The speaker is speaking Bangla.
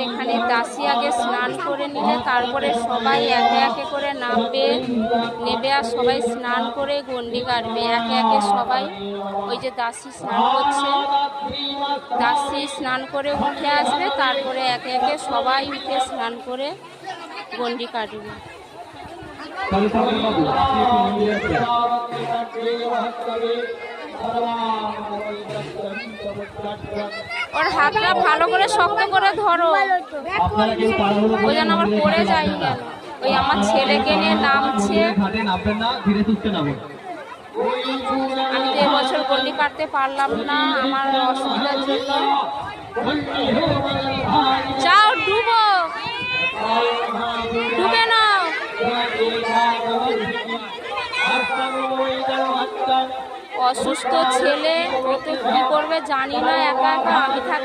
এখানে দাসী আগে স্নান করে নিলে তারপরে সবাই একে একে করে নেবে আর সবাই স্নান করে গন্ডি কাটবে। একে একে সবাই, ওই যে দাসী স্নান করছে, দাসী স্নান করে উঠে আসবে, তারপরে একে একে সবাই উঠে স্নান করে গন্ডি কাটবে। ওর হাতটা ভালো করে শক্ত করে ধরো, ওই যেন আবার পড়ে যায় কেন। ওই আমার ছেলেকে নিয়ে নামছে, আমি তো এবছর গন্ডি কাটতে পারলাম না আমার অসুবিধার জন্য। যাও ডুবে নাও। অসুস্থ ছেলে, ও তো কি করবে জানি না, একা একা আমি থাকি।